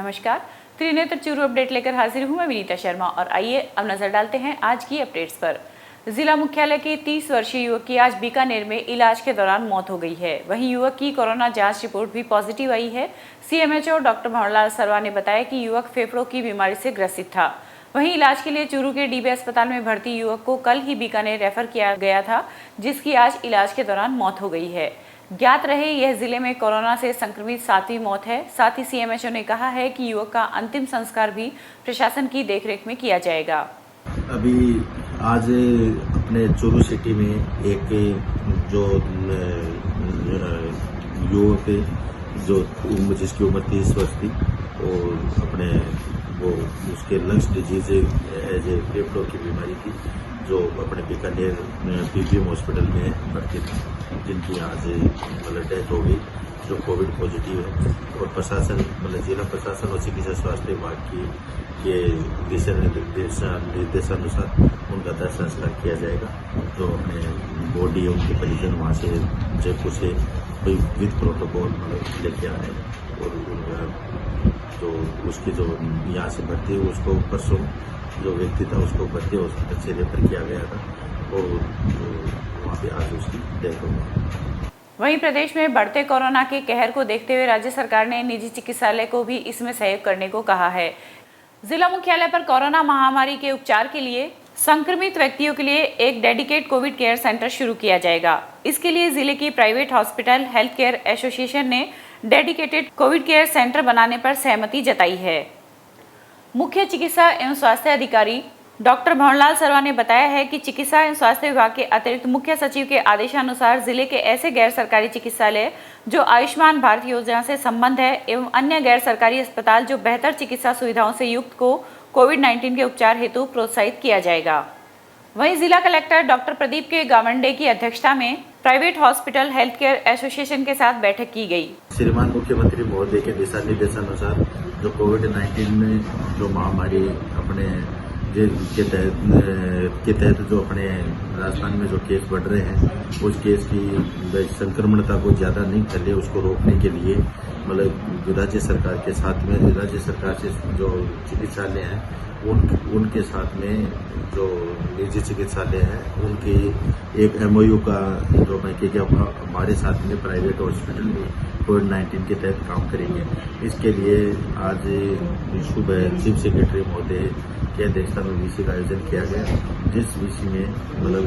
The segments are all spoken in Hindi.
नमस्कार, त्रिनेत्र चूरू अपडेट लेकर हाजिर हूं मैं विनीता शर्मा और आइए अब नजर डालते हैं आज की अपडेट्स पर। जिला मुख्यालय के 30 वर्षीय युवक की आज बीकानेर में इलाज के दौरान मौत हो गई है। वहीं युवक की कोरोना जांच रिपोर्ट भी पॉजिटिव आई है। सीएमएचओ डॉक्टर भंवरलाल सरवा ने बताया कि युवक फेफड़ों की बीमारी से ग्रसित था। वहीं इलाज के लिए चूरू के डीबी अस्पताल में भर्ती युवक को कल ही बीकानेर रेफर किया गया था, जिसकी आज इलाज के दौरान मौत हो गई है। ज्ञात रहे यह जिले में कोरोना से संक्रमित 7वीं मौत है। साथ ही सीएमएचओ ने कहा है कि युवक का अंतिम संस्कार भी प्रशासन की देखरेख में किया जाएगा। अभी आज अपने चूरू सिटी में एक जो युवक जो जिसकी उम्र 30 वर्ष थी और अपने वो उसके लंग्स डिजीज एज ए फेफड़ों की बीमारी थी, जो अपने बीकानेर पीबीएम हॉस्पिटल में भर्ती थी, जिनकी आज मतलब डेथ हो गई, जो कोविड पॉजिटिव है। और प्रशासन मतलब जिला प्रशासन और चिकित्सा स्वास्थ्य विभाग के दिशा निर्देशानुसार उनका दाह संस्कार किया जाएगा। जो अपने बॉडी उनके परिजन वहाँ से जयपुर से कोई विद प्रोटोकॉल मतलब लेके आ रहे हैं और उनका जो उसकी जो यहाँ से भर्ती हुई उसको परसों जो व्यक्ति था उसको भर्ती हॉस्पिटल से रेफर किया गया था और वहाँ पे आज उसकी डेथ हो गई। वहीं प्रदेश में बढ़ते कोरोना के कहर को देखते हुए राज्य सरकार ने निजी चिकित्सालय को भी इसमें सहयोग करने को कहा है। जिला मुख्यालय पर कोरोना महामारी के उपचार के लिए संक्रमित व्यक्तियों के लिए एक डेडिकेट कोविड केयर सेंटर शुरू किया जाएगा। इसके लिए जिले की private hospital health care association ने डेडिकेटेड कोविड केयर सेंटर बनाने पर सहमति जताई है। मुख्य चिकित्सा एवं स्वास्थ्य अधिकारी डॉक्टर भंवरलाल सरवा ने बताया है कि चिकित्सा एवं स्वास्थ्य विभाग के अतिरिक्त मुख्य सचिव के आदेशानुसार जिले के ऐसे गैर सरकारी चिकित्सालय जो आयुष्मान भारत योजना से संबंध है एवं अन्य गैर सरकारी अस्पताल जो बेहतर चिकित्सा सुविधाओं से युक्त को कोविड-19 के उपचार हेतु प्रोत्साहित किया जाएगा। वहीं जिला कलेक्टर डॉक्टर प्रदीप के गावंडे की अध्यक्षता में private hospital health care association के साथ बैठक की गई। श्रीमान मुख्यमंत्री महोदय के दिशा निर्देशानुसार जो कोविड-19 में जो महामारी अपने के तहत जो अपने राजस्थान में जो केस बढ़ रहे हैं, उस केस की संक्रमणता को ज़्यादा नहीं फैले उसको रोकने के लिए मतलब राज्य सरकार के साथ में राज्य सरकार से जो चिकित्सालय हैं उनके साथ में जो निजी चिकित्सालय हैं उनकी एक एमओयू का जो मैं कि हमारे साथ में प्राइवेट हॉस्पिटल में कोविड-19 के तहत काम करेंगे। इसके लिए आज सुबह चीफ सेक्रेटरी महोदय की अध्यक्षता में वीसी का आयोजन किया गया, जिस वीसी में मतलब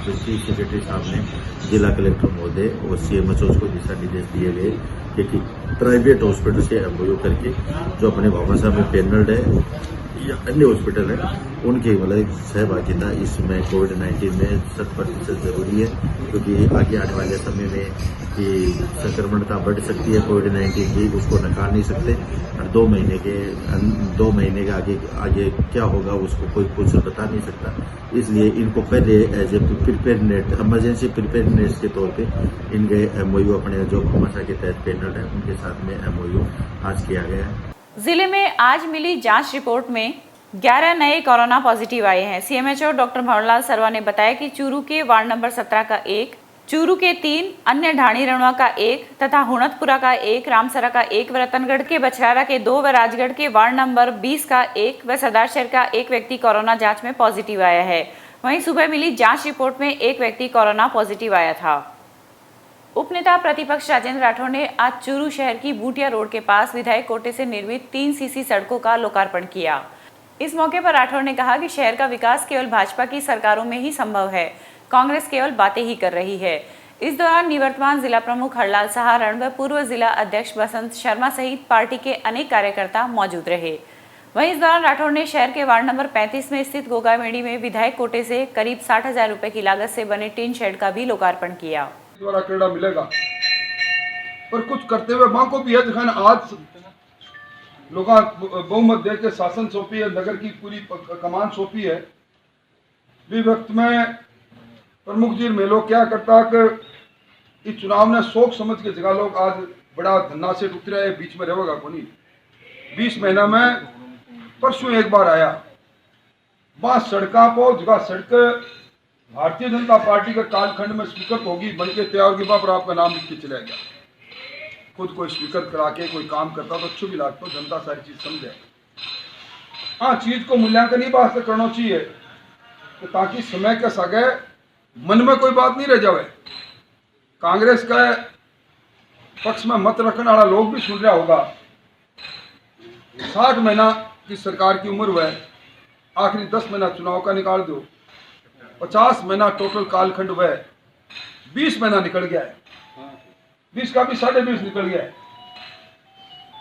चीफ सेक्रेटरी साहब ने जिला कलेक्टर महोदय और सीएमएचओ को दिशा निर्देश दिए गए कि प्राइवेट हॉस्पिटल से एमओयू करके जो अपने बाबा साहब में पैनल्ड है या अन्य हॉस्पिटल है उनकी मतलब सहभागिता इसमें कोविड-19 में 100% जरूरी है, क्योंकि आगे आने वाले समय में कि संक्रमणता बढ़ सकती है कोविड-19 की, उसको नकार नहीं सकते। और 2 महीने के आगे क्या होगा उसको कोई कुछ बता नहीं सकता। इसलिए इनको पहले as a preparedness emergency preparedness के तौर पे इनके एमओयू अपने जो भामाशाह के तहत पैनल है उनके साथ में एमओयू आज किया गया है। जिले में आज मिली जांच रिपोर्ट में 11 नए कोरोना पॉजिटिव आए हैं। सीएमएचओ डॉक्टर भंवरलाल सरवा ने बताया कि चूरू के वार्ड नंबर 17 का 1, चूरू के 3, अन्य ढाणी रणवा का 1 तथा हुणतपुरा का 1, रामसरा का 1 व रतनगढ़ के बछरारा के 2 व राजगढ़ के वार्ड नंबर 20 का 1 व सरदारशहर का 1 व्यक्ति कोरोना जांच में पॉजिटिव आया है। वहीं सुबह मिली जांच रिपोर्ट में 1 व्यक्ति कोरोना पॉजिटिव आया था। उपनेता प्रतिपक्ष राजेंद्र राठौड़ ने आज चूरू शहर की बूटिया रोड के पास विधायक कोटे से निर्मित 3 सीसी सड़कों का लोकार्पण किया। इस मौके पर राठौड़ ने कहा कि शहर का विकास केवल भाजपा की सरकारों में ही संभव है, कांग्रेस केवल बातें ही कर रही है। इस दौरान निवर्तमान जिला प्रमुख हरलाल सहारण व पूर्व जिला अध्यक्ष बसंत शर्मा सहित पार्टी के अनेक कार्यकर्ता मौजूद रहे। वहीं इस दौरान राठौड़ ने शहर के वार्ड नंबर 35 में स्थित गोगामेड़ी में विधायक कोटे से करीब 60,000 रुपए की लागत से बने टीन शेड का भी लोकार्पण किया। द्वारा क्रीड़ा मिलेगा पर कुछ करते हुए मां को भी है दिखाना। आज लोग बहुमत दे के शासन सौंपी है, नगर की पूरी कमान सौंपी है। भी वक्त में प्रमुख जी में लोग क्या करता कि इस चुनाव ने सोच समझ के जगह लोग आज बड़ा धन्ना से उतरा है, बीच में रहेगा को नहीं। 20 महीना में परसों एक बार आया बस सड़का को जगह सड़क भारतीय जनता पार्टी के कालखंड में स्वीकृत होगी, बनके तैयार होगी, पर आपका नाम लिख के चला गया। खुद कोई स्वीकृत करा के कोई काम करता तो अच्छी भी लागत, जनता सारी चीज़ समझे। हाँ, चीज़ को मूल्यांकन ही वास्ते करना चाहिए कि ताकि समय के सगे मन में कोई बात नहीं रह जाए। कांग्रेस का पक्ष में मत रखने वाला लोग भी सुन रहा होगा। 60 महीना की सरकार की उम्र हुआ, आखिरी 10 महीना चुनाव का निकाल दो, 50 महीना टोटल कालखंड हुआ, 20 महीना निकल गया है, 20 का भी 20.5 निकल गया है,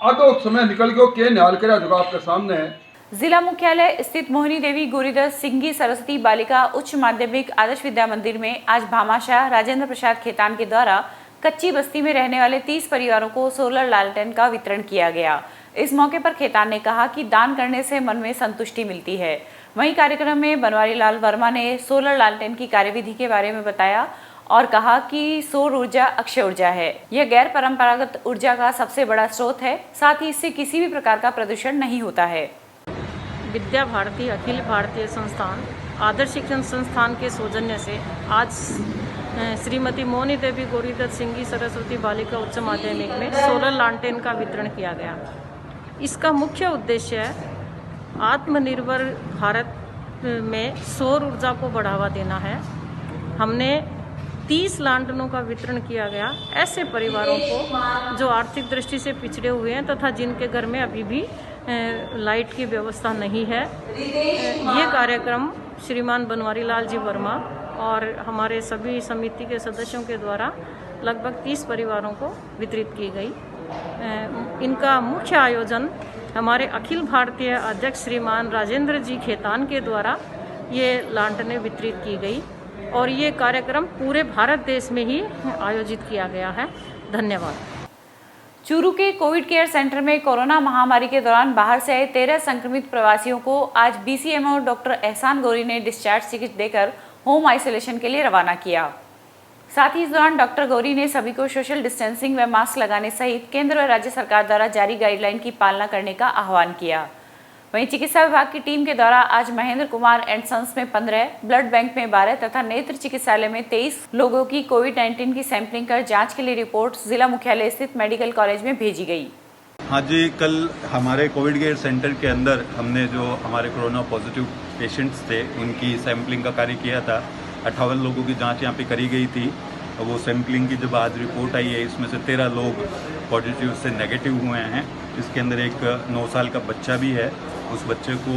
आधो समय निकल गया। के न्याल करा जो आपके सामने है। जिला मुख्यालय स्थित मोहिनी देवी गोरीदास सिंघी सरस्वती बालिका उच्च माध्यमिक आदर्श विद्या मंदिर में आज भामाशाह राजेंद्र प्रसाद खेतान के द्वारा कच्ची बस्ती में रहने वाले 30 परिवारों को सोलर लालटेन का वितरण किया गया। इस मौके पर खेतान ने कहा कि दान करने से मन में संतुष्टि मिलती है। वहीं कार्यक्रम में बनवारी लाल वर्मा ने सोलर लालटेन की कार्यविधि के बारे में बताया और कहा कि सौर ऊर्जा अक्षय ऊर्जा है। यह गैर परंपरागत ऊर्जा का सबसे बड़ा स्रोत है, साथ ही इससे किसी भी प्रकार का प्रदूषण नहीं होता है। विद्या भारती अखिल भारतीय संस्थान आदर्श शिक्षण संस्थान के सौजन्य से आज श्रीमती मोहिनी देवी गोरीदत्त सिंघी सरस्वती बालिका उच्च माध्यमिक में सोलर लालटेन का वितरण किया गया। इसका मुख्य उद्देश्य आत्मनिर्भर भारत में सौर ऊर्जा को बढ़ावा देना है। हमने 30 लालटेनों का वितरण किया गया ऐसे परिवारों को जो आर्थिक दृष्टि से पिछड़े हुए हैं तथा जिनके घर में अभी भी लाइट की व्यवस्था नहीं है। ये कार्यक्रम श्रीमान बनवारी लाल जी वर्मा और हमारे सभी समिति के सदस्यों के द्वारा लगभग 30 परिवारों को वितरित की गई। इनका मुख्य आयोजन हमारे अखिल भारतीय अध्यक्ष श्रीमान राजेंद्र जी खेतान के द्वारा ये लालटेनें वितरित की गई और ये कार्यक्रम पूरे भारत देश में ही आयोजित किया गया है। धन्यवाद। चूरू के कोविड केयर सेंटर में कोरोना महामारी के दौरान बाहर से आए 13 संक्रमित प्रवासियों को आज बीसीएमओ डॉक्टर एहसान गौरी ने डिस्चार्ज टिकट देकर होम आइसोलेशन के लिए रवाना किया। साथ ही इस दौरान डॉक्टर गौरी ने सभी को सोशल डिस्टेंसिंग व मास्क लगाने सहित केंद्र व राज्य सरकार द्वारा जारी गाइडलाइन की पालना करने का आह्वान किया। वहीं चिकित्सा विभाग की टीम के द्वारा आज महेंद्र कुमार एंड सन्स में 15, ब्लड बैंक में 12 तथा नेत्र चिकित्सालय में 23 लोगों की कोविड-19 की सैंपलिंग कर जांच के लिए रिपोर्ट जिला मुख्यालय स्थित मेडिकल कॉलेज में भेजी गई। हाँ जी, कल हमारे कोविड केयर सेंटर के अंदर हमने जो हमारे कोरोना पॉजिटिव पेशेंट्स थे उनकी सैंपलिंग का कार्य किया था। 58 लोगों की जांच यहाँ पे करी गई थी। वो सैंपलिंग की जब आज रिपोर्ट आई है इसमें से 13 लोग पॉजिटिव से नेगेटिव हुए हैं। इसके अंदर एक 9 साल का बच्चा भी है। उस बच्चे को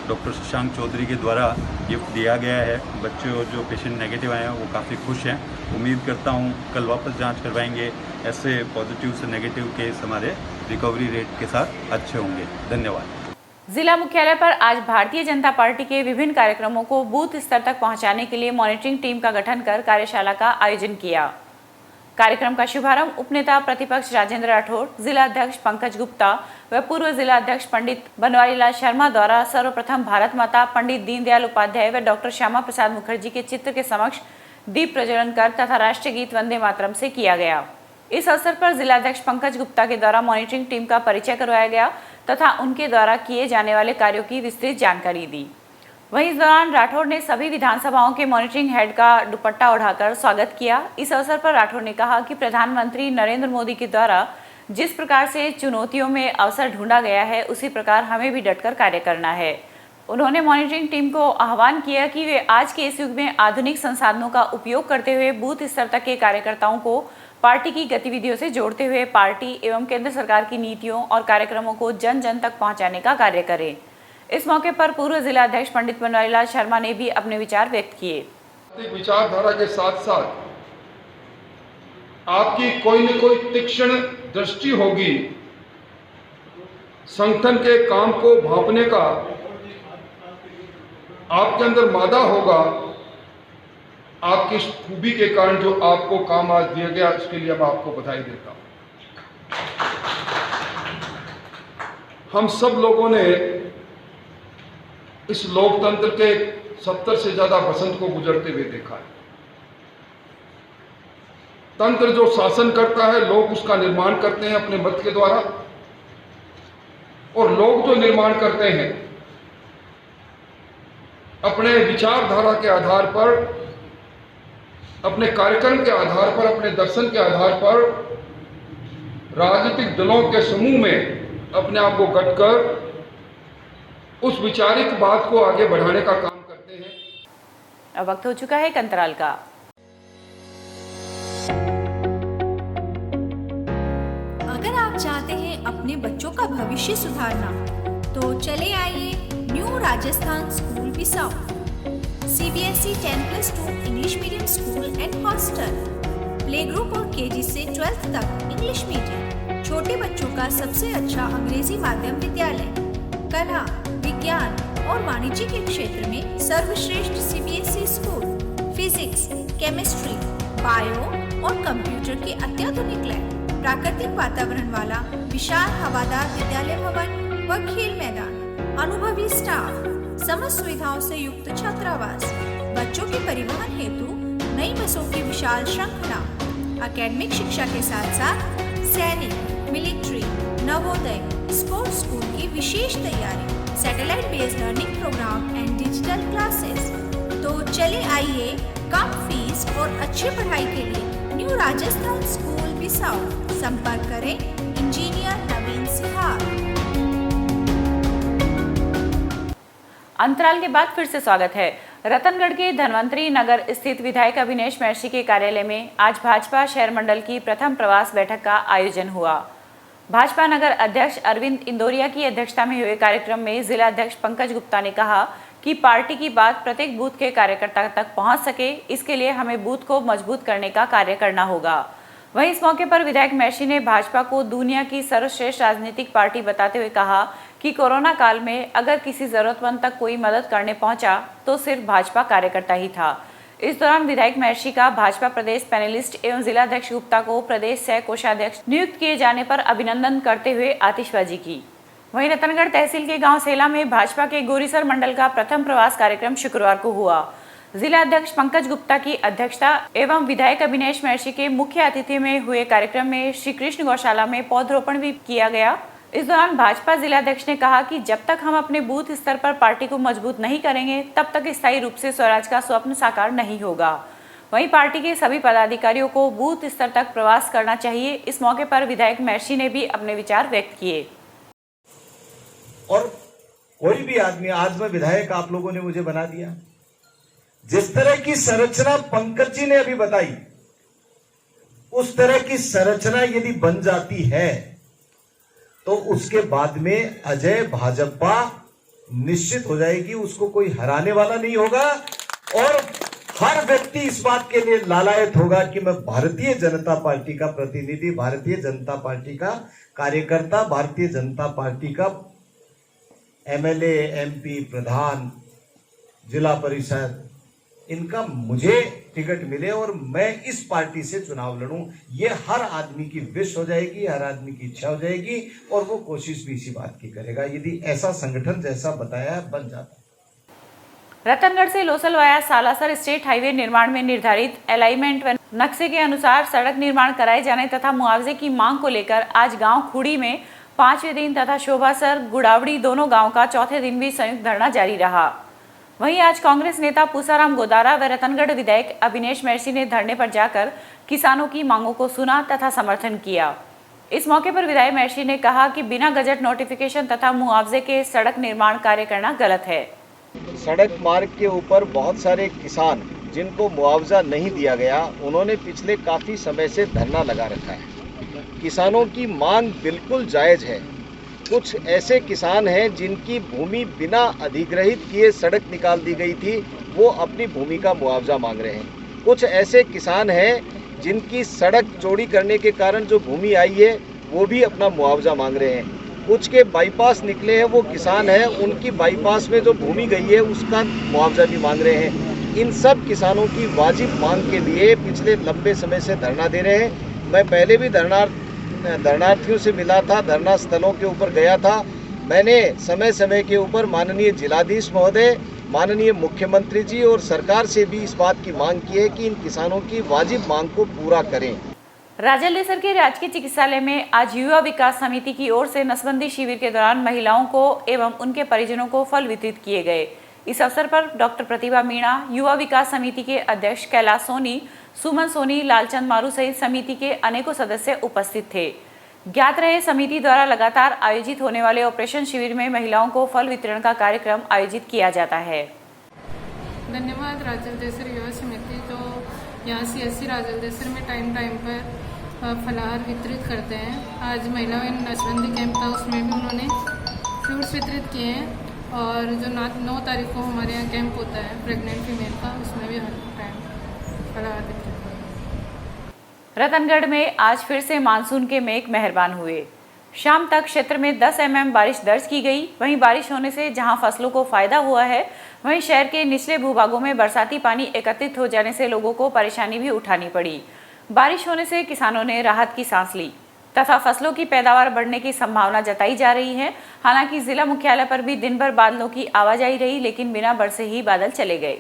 डॉक्टर शशांक चौधरी के द्वारा गिफ्ट दिया गया है। बच्चे और जो पेशेंट नेगेटिव आए हैं वो काफ़ी खुश हैं। उम्मीद करता हूँ कल वापस जांच करवाएंगे। ऐसे पॉजिटिव से नेगेटिव केस हमारे रिकवरी रेट के साथ अच्छे होंगे। धन्यवाद। जिला मुख्यालय पर आज भारतीय जनता पार्टी के विभिन्न कार्यक्रमों को बूथ स्तर तक पहुंचाने के लिए मॉनिटरिंग टीम का गठन कर कार्यशाला का आयोजन किया। कार्यक्रम का शुभारंभ उपनेता प्रतिपक्ष राजेंद्र राठौड़, जिला अध्यक्ष पंकज गुप्ता व पूर्व जिला अध्यक्ष पंडित बनवारी लाल शर्मा द्वारा सर्वप्रथम भारत माता, पंडित दीनदयाल उपाध्याय व डॉक्टर श्यामा प्रसाद मुखर्जी के चित्र के समक्ष दीप प्रज्वलन कर तथा राष्ट्रीय गीत वंदे मातरम से किया गया। इस अवसर पर जिला अध्यक्ष पंकज गुप्ता के द्वारा मॉनिटरिंग टीम का परिचय करवाया गया तथा उनके द्वारा किए जाने वाले कार्यों की विस्तृत जानकारी दी। वहीं इस दौरान राठौड़ ने सभी विधानसभाओं के मॉनिटरिंग हेड का दुपट्टा उठाकर स्वागत किया। इस अवसर पर राठौड़ ने कहा कि प्रधानमंत्री नरेंद्र मोदी के द्वारा जिस प्रकार से चुनौतियों में अवसर ढूंढा गया है उसी प्रकार हमें भी डटकर कार्य करना है। उन्होंने मॉनिटरिंग टीम को आह्वान किया कि वे आज के इस युग में आधुनिक संसाधनों का उपयोग करते हुए बूथ स्तर तक के कार्यकर्ताओं को पार्टी की गतिविधियों से जोड़ते हुए पार्टी एवं केंद्र सरकार की नीतियों और कार्यक्रमों को जन जन तक पहुंचाने का कार्य करें। इस मौके पर पूर्व जिला अध्यक्ष पंडित बनवारी लाल शर्मा ने भी अपने विचार व्यक्त किए। विचारधारा के साथ साथ आपकी कोई न कोई तीक्ष्ण दृष्टि होगी, संगठन के काम को भांपने का आपके अंदर मादा होगा। आपकी खूबी के कारण जो आपको काम आज दिया गया इसके लिए मैं आपको बधाई देता हूं। हम सब लोगों ने इस लोकतंत्र के 70 से ज्यादा वसंत को गुजरते हुए देखा है। तंत्र जो शासन करता है, लोग उसका निर्माण करते हैं अपने मत के द्वारा, और लोग जो निर्माण करते हैं अपने विचारधारा के आधार पर, अपने कार्यक्रम के आधार पर, अपने दर्शन के आधार पर राजनीतिक दलों के समूह में अपने आप को गढ़कर उस वैचारिक बात को आगे बढ़ाने का काम करते हैं। अब वक्त हो चुका है एक अंतराल का। अगर आप चाहते हैं अपने बच्चों का भविष्य सुधारना तो चले आइए new Rajasthan school Bisau, CBSE 10+2 English medium school and hostel, play group और KG से 12th तक इंग्लिश मीडियम, छोटे बच्चों का सबसे अच्छा अंग्रेजी माध्यम विद्यालय, कला, विज्ञान और वाणिज्य के क्षेत्र में सर्वश्रेष्ठ CBSE school, physics, chemistry, bio और कंप्यूटर के अत्याधुनिक लैब, प्राकृतिक वातावरण वाला विशाल हवादार विद्यालय भवन व खेल मैदान, अनुभवी स्टाफ, समस्त सुविधाओं से युक्त छात्रावास, बच्चों के परिवहन हेतु नई बसों की विशाल श्रृंखला, एकेडमिक शिक्षा के साथ साथ सैनिक, मिलिट्री, नवोदय, स्पोर्ट्स स्कूल की विशेष तैयारी, satellite based learning programme and digital classes. तो चले आइए कम फीस और अच्छी पढ़ाई के लिए न्यू राजस्थान स्कूल बिसाऊ, संपर्क करें इंजीनियर नवीन सिहाग। अंतराल के बाद फिर से स्वागत है। रतनगढ़ के धन्वंतरी नगर स्थित विधायक अभिनेश महर्षि के कार्यालय में आज भाजपा शहर मंडल की प्रथम प्रवास बैठक का आयोजन हुआ। भाजपा नगर अध्यक्ष अरविंद इंदौरिया की अध्यक्षता में हुए कार्यक्रम में जिला अध्यक्ष पंकज गुप्ता ने कहा कि पार्टी की बात प्रत्येक बूथ के कार्यकर्ता तक पहुंच सके, इसके लिए हमें बूथ को मजबूत करने का कार्य करना होगा। वहीं इस मौके पर विधायक महर्षि ने भाजपा को दुनिया की सर्वश्रेष्ठ राजनीतिक पार्टी बताते हुए कहा कि कोरोना काल में अगर किसी जरूरतमंद तक कोई मदद करने पहुंचा तो सिर्फ भाजपा कार्यकर्ता ही था। इस दौरान विधायक महर्षि का भाजपा प्रदेश पैनलिस्ट एवं जिला अध्यक्ष गुप्ता को प्रदेश सह कोषाध्यक्ष नियुक्त किए जाने पर अभिनंदन करते हुए आतिशबाजी की। वहीं रतनगढ़ तहसील के गांव सेला में भाजपा के गोरीसर मंडल का प्रथम प्रवास कार्यक्रम शुक्रवार को हुआ। जिला अध्यक्ष पंकज गुप्ता की अध्यक्षता एवं विधायक अभिनेश महर्षि के मुख्य अतिथि में हुए कार्यक्रम में श्री कृष्ण गौशाला में पौधरोपण भी किया गया। इस दौरान भाजपा जिला अध्यक्ष ने कहा कि जब तक हम अपने बूथ स्तर पर पार्टी को मजबूत नहीं करेंगे तब तक स्थायी रूप से स्वराज का स्वप्न साकार नहीं होगा। वहीं पार्टी के सभी पदाधिकारियों को बूथ स्तर तक प्रवास करना चाहिए। इस मौके पर विधायक महर्षि ने भी अपने विचार व्यक्त किए। और कोई भी आदमी, आज मैं विधायक आप लोगों ने मुझे बना दिया, जिस तरह की संरचना पंकज जी ने अभी बताई उस तरह की संरचना यदि बन जाती है तो उसके बाद में अजय भाजपा निश्चित हो जाएगी, उसको कोई हराने वाला नहीं होगा और हर व्यक्ति इस बात के लिए लालायत होगा कि मैं भारतीय जनता पार्टी का प्रतिनिधि, भारतीय जनता पार्टी का कार्यकर्ता, भारतीय जनता पार्टी का MLA, MP, प्रधान, जिला परिषद, इनका मुझे टिकट मिले और मैं इस पार्टी से चुनाव लड़ूं, ये हर आदमी की विश हो जाएगी, हर आदमी की इच्छा हो जाएगी और वो कोशिश भी इसी बात की करेगा यदि ऐसा संगठन जैसा बताया बन जाता। रतनगढ़ से Losal via Salasar state highway निर्माण में निर्धारित अलाइनमेंट व नक्शे के अनुसार सड़क निर्माण कराए जाने तथा मुआवजे की मांग को लेकर आज गांव खुड़ी में 5वें दिन तथा शोभासर गुड़ावड़ी दोनों गांव का चौथे दिन भी संयुक्त धरना जारी रहा। वहीं आज कांग्रेस नेता पूसाराम गोदारा व रतनगढ़ विधायक अभिनेश महर्षि ने धरने पर जाकर किसानों की मांगों को सुना तथा समर्थन किया। इस मौके पर विधायक महर्षि ने कहा कि बिना गजट नोटिफिकेशन तथा मुआवजे के सड़क निर्माण कार्य करना गलत है। सड़क मार्ग के ऊपर बहुत सारे किसान जिनको मुआवजा नहीं दिया गया, उन्होंने पिछले काफ़ी समय से धरना लगा रखा है। किसानों की मांग बिल्कुल जायज़ है। कुछ ऐसे किसान हैं जिनकी भूमि बिना अधिग्रहित किए सड़क निकाल दी गई थी, वो अपनी भूमि का मुआवजा मांग रहे हैं। कुछ ऐसे किसान हैं जिनकी सड़क चौड़ी करने के कारण जो भूमि आई है वो भी अपना मुआवजा मांग रहे हैं। कुछ के बाईपास निकले हैं वो किसान हैं, उनकी बाईपास में जो भूमि गई है उसका मुआवजा भी मांग रहे हैं। इन सब किसानों की वाजिब मांग के लिए पिछले लंबे समय से धरना दे रहे हैं। मैं पहले भी धरनार्थियों से मिला था, धरना स्थलों के ऊपर गया था। मैंने समय समय के ऊपर माननीय जिलाधीश महोदय, माननीय मुख्यमंत्री जी और सरकार से भी इस बात की मांग की है कि इन किसानों की वाजिब मांग को पूरा करें। राजलेसर के राजकीय चिकित्सालय में आज युवा विकास समिति की ओर से नसबंदी शिविर के दौरान महिलाओं को एवं उनके परिजनों को फल वितरित किए गए। इस अवसर पर डॉक्टर प्रतिभा मीणा, युवा विकास समिति के अध्यक्ष कैलाश सोनी, सुमन सोनी, लालचंद मारू सहित समिति के अनेकों सदस्य उपस्थित थे। ज्ञात रहे समिति द्वारा लगातार आयोजित होने वाले ऑपरेशन शिविर में महिलाओं को फल वितरण का कार्यक्रम आयोजित किया जाता है। धन्यवाद राजलदेसर युवा समिति जो यहाँ CSC राजलदेसर में टाइम पर फलाहार वितरित करते हैं। आज महिलाओं नशबंदी कैंप था, उसमें भी उन्होंने फ्रूट्स वितरित किए हैं और जो 9 तारीख को हमारे यहाँ कैंप होता है प्रेग्नेंट फीमेल का, उसमें भी हर टाइम फलाहार वितरित किया। रतनगढ़ में आज फिर से मानसून के मेघ मेहरबान हुए। शाम तक क्षेत्र में 10 mm बारिश दर्ज की गई। वहीं बारिश होने से जहां फसलों को फायदा हुआ है, वहीं शहर के निचले भूभागों में बरसाती पानी एकत्रित हो जाने से लोगों को परेशानी भी उठानी पड़ी। बारिश होने से किसानों ने राहत की सांस ली तथा फसलों की पैदावार बढ़ने की संभावना जताई जा रही है। हालांकि जिला मुख्यालय पर भी दिन भर बादलों की आवाजाही रही, लेकिन बिना बरसे ही बादल चले गए।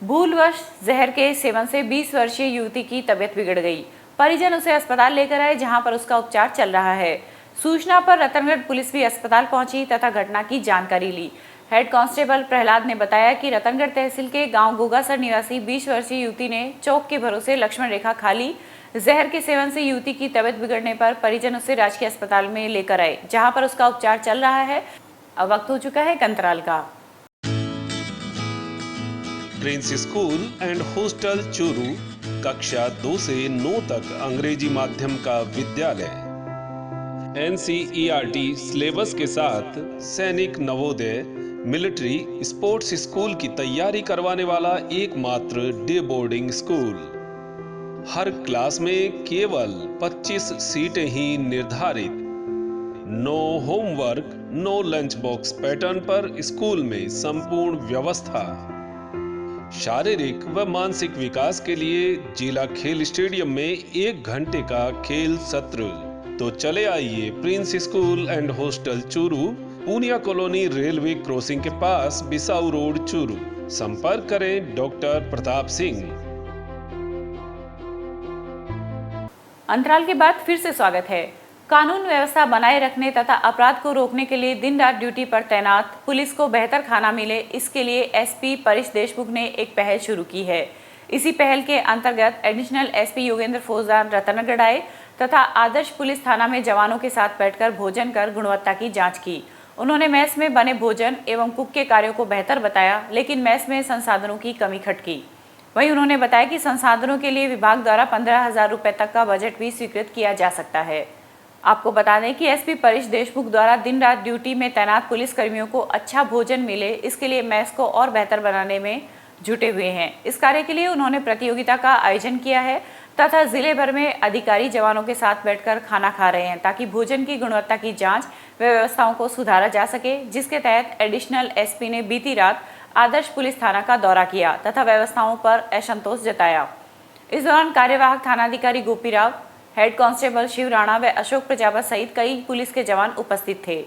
भूलवश जहर के सेवन से 20 वर्षीय युवती की तबीयत बिगड़ गई। परिजन उसे अस्पताल लेकर आए, जहां पर उसका उपचार चल रहा है। सूचना पर रतनगढ़ पुलिस भी अस्पताल पहुंची तथा घटना की जानकारी ली। हेड कांस्टेबल प्रहलाद ने बताया कि रतनगढ़ तहसील के गांव गोगासर निवासी 20 वर्षीय युवती ने चौक के भरोसे लक्ष्मण रेखा खा ली। जहर के सेवन से युवती की तबीयत बिगड़ने पर परिजन उसे राजकीय अस्पताल में लेकर आए, जहां पर उसका उपचार चल रहा है। अब वक्त हो चुका है अंतराल का। Prince school and hostel Churu कक्षा 2 से 9 तक अंग्रेजी माध्यम का विद्यालय। NCERT सिलेबस के साथ सैनिक, नवोदय, मिलिट्री, स्पोर्ट्स स्कूल की तैयारी करवाने वाला एकमात्र डे बोर्डिंग स्कूल। हर क्लास में केवल 25 सीटें ही निर्धारित। No homework, no lunch box pattern पर स्कूल में संपूर्ण व्यवस्था। शारीरिक व मानसिक विकास के लिए जिला खेल स्टेडियम में 1 घंटे का खेल सत्र। तो चले आइए prince school and hostel Churu, Poonia colony, railway crossing के पास, बिसाऊ रोड, चूरू। संपर्क करें डॉक्टर प्रताप सिंह। अंतराल के बाद फिर से स्वागत है। कानून व्यवस्था बनाए रखने तथा अपराध को रोकने के लिए दिन रात ड्यूटी पर तैनात पुलिस को बेहतर खाना मिले, इसके लिए SP परिश देशमुख ने एक पहल शुरू की है। इसी पहल के अंतर्गत एडिशनल SP योगेंद्र फौजदार रतनगढ़ आए तथा आदर्श पुलिस थाना में जवानों के साथ बैठकर भोजन कर गुणवत्ता की जांच की। उन्होंने मेस में बने भोजन एवं कुक के कार्यों को बेहतर बताया, लेकिन मेस में संसाधनों की कमी खटकी। वहीं उन्होंने बताया कि संसाधनों के लिए विभाग द्वारा 15,000 रुपये तक का बजट भी स्वीकृत किया जा सकता है। आपको बता दें कि SP परिश देशमुख द्वारा दिन रात ड्यूटी में तैनात पुलिस कर्मियों को अच्छा भोजन मिले, इसके लिए मेस को और बेहतर बनाने में जुटे हुए हैं। इस कार्य के लिए उन्होंने प्रतियोगिता का आयोजन किया है तथा जिले भर में अधिकारी जवानों के साथ बैठकर खाना खा रहे हैं, ताकि भोजन की गुणवत्ता की जांच व व्यवस्थाओं को सुधारा जा सके, जिसके तहत एडिशनल SP ने बीती रात आदर्श पुलिस थाना का दौरा किया तथा व्यवस्थाओं पर असंतोष जताया। इस दौरान कार्यवाहक थानाधिकारी गोपी राव, हेड कांस्टेबल शिव राणा व अशोक प्रजापत सहित कई पुलिस के जवान उपस्थित थे।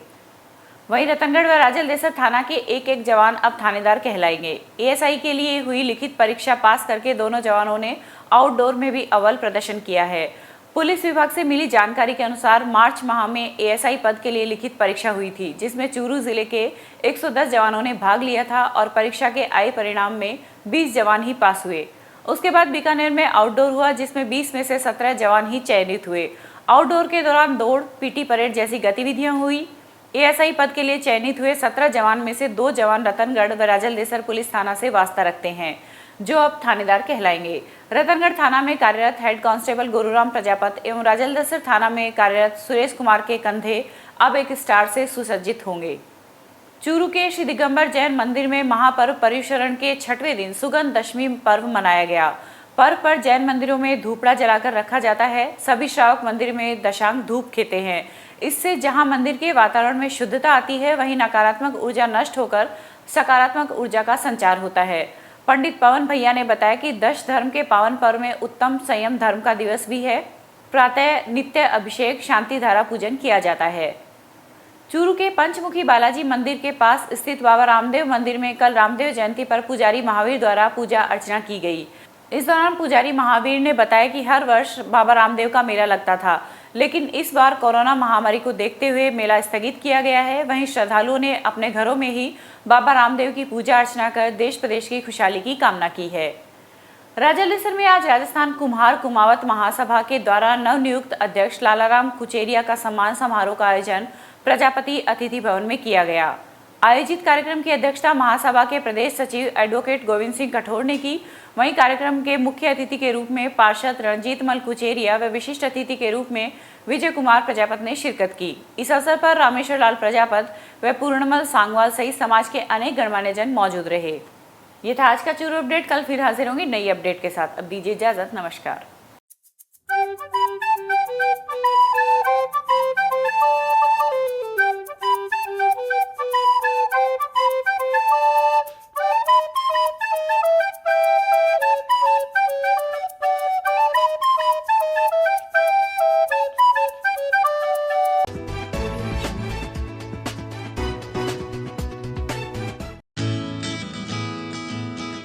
वहीं रतनगढ़ व राजलदेसर थाना के एक जवान अब थानेदार कहलाएंगे। ASI के लिए हुई लिखित परीक्षा पास करके दोनों जवानों ने आउटडोर में भी अव्वल प्रदर्शन किया है। पुलिस विभाग से मिली जानकारी के अनुसार मार्च माह में ASI पद के लिए लिखित परीक्षा हुई थी, जिसमें चूरू जिले के 110 जवानों ने भाग लिया था और परीक्षा के आए परिणाम में 20 जवान ही पास हुए। उसके बाद बीकानेर में आउटडोर हुआ, जिसमें 20 में से 17 जवान ही चयनित हुए। आउटडोर के दौरान दौड़, PT परेड जैसी गतिविधियां हुई। ASI पद के लिए चयनित हुए 17 जवान में से 2 जवान रतनगढ़ व राजलदेसर पुलिस थाना से वास्ता रखते हैं, जो अब थानेदार कहलाएंगे। रतनगढ़ थाना में कार्यरत हेड कांस्टेबल गुरुराम प्रजापत एवं राजलदेसर थाना में कार्यरत सुरेश कुमार के कंधे अब एक स्टार से सुसज्जित होंगे। चूरू के श्री दिगंबर जैन मंदिर में महापर्व पर्युषण के 6वें दिन सुगंध दशमी पर्व मनाया गया। पर्व पर जैन मंदिरों में धूपड़ा जलाकर रखा जाता है। सभी श्रावक मंदिर में दशांग धूप खेते हैं। इससे जहां मंदिर के वातावरण में शुद्धता आती है, वहीं नकारात्मक ऊर्जा नष्ट होकर सकारात्मक ऊर्जा का संचार होता है। पंडित पवन भैया ने बताया कि 10 धर्म के पावन पर्व में उत्तम संयम धर्म का दिवस भी है। प्रातः नित्य अभिषेक, शांति धारा पूजन किया जाता है। चूरू के पंचमुखी बालाजी मंदिर के पास स्थित बाबा रामदेव मंदिर में कल रामदेव जयंती पर पुजारी महावीर द्वारा पूजा अर्चना की गई। इस दौरान पुजारी महावीर ने बताया कि हर वर्ष बाबा रामदेव का मेला लगता था, लेकिन इस बार कोरोना महामारी को देखते हुए मेला स्थगित किया गया है। वहीं श्रद्धालुओं ने अपने घरों में ही बाबा रामदेव की पूजा अर्चना कर देश प्रदेश की खुशहाली की कामना की है। राजलेसर में आज राजस्थान कुम्हार कुमावत महासभा के द्वारा नवनियुक्त अध्यक्ष लालाराम कुचेरिया का सम्मान समारोह का आयोजन प्रजापति अतिथि भवन में किया गया। आयोजित कार्यक्रम की अध्यक्षता महासभा के प्रदेश सचिव एडवोकेट गोविंद सिंह कठोर ने की। वहीं कार्यक्रम के मुख्य अतिथि के रूप में पार्षद रणजीत मल कुचेरिया व विशिष्ट अतिथि के रूप में विजय कुमार प्रजापत ने शिरकत की। इस अवसर पर रामेश्वर लाल प्रजापत व पूर्णमल सांगवाल सहित समाज के अनेक गणमान्य जन मौजूद रहे। ये था आज का चूरू अपडेट। कल फिर हाजिर होंगे नई अपडेट के साथ। अब दीजिए इजाजत। नमस्कार।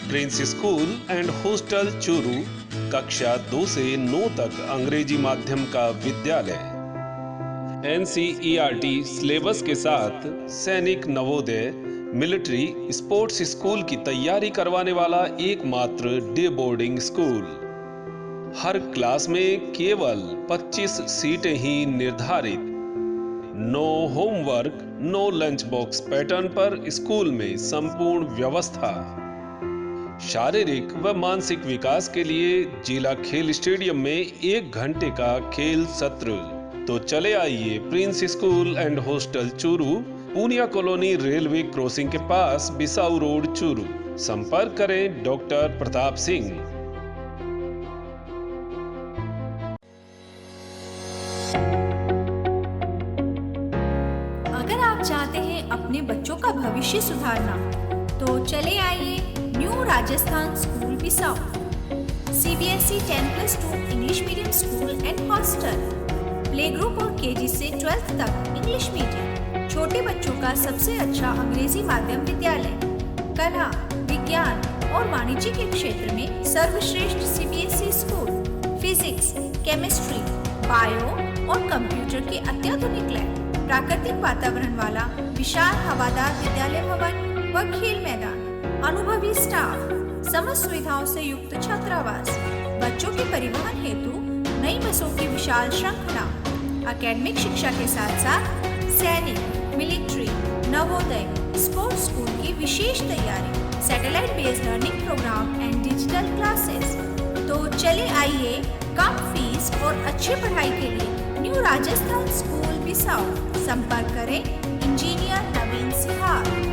Prince school and hostel Churu कक्षा 2 से 9 तक अंग्रेजी माध्यम का विद्यालय। NCERT सिलेबस के साथ सैनिक नवोदय मिलिट्री स्पोर्ट्स स्कूल की तैयारी करवाने वाला एकमात्र डे बोर्डिंग स्कूल। हर क्लास में केवल 25 सीटें ही निर्धारित। No homework, no lunch box pattern पर स्कूल में संपूर्ण व्यवस्था। शारीरिक व मानसिक विकास के लिए जिला खेल स्टेडियम में 1 घंटे का खेल सत्र। तो चले आइए prince school and hostel Churu, Poonia colony railway crossing के पास, बिसाऊ रोड चूरू। संपर्क करें डॉक्टर प्रताप सिंह। अगर आप चाहते हैं अपने बच्चों का भविष्य सुधारना तो चले आइए new Rajasthan school Bisau. CBSE 10+2 English medium school and hostel, play group और KG से 12th तक इंग्लिश मीडियम, छोटे बच्चों का सबसे अच्छा अंग्रेजी माध्यम विद्यालय। कला, विज्ञान और वाणिज्य के क्षेत्र में सर्वश्रेष्ठ CBSE school, physics, chemistry, bio और कंप्यूटर के अत्याधुनिक लैब, प्राकृतिक वातावरण वाला विशाल हवादार विद्यालय भवन व खेल मैदान, अनुभवी स्टाफ, समस्त सुविधाओं से युक्त छात्रावास, बच्चों के परिवहन हेतु नई बसों की विशाल श्रृंखला, एकेडमिक शिक्षा के साथ साथ सैनिक, मिलिट्री, नवोदय, स्पोर्ट्स स्कूल की विशेष तैयारी, satellite based learning programme and digital classes. तो चले आइए कम फीस और अच्छी पढ़ाई के लिए न्यू राजस्थान स्कूल बिसाऊ। संपर्क करें इंजीनियर नवीन सिहार।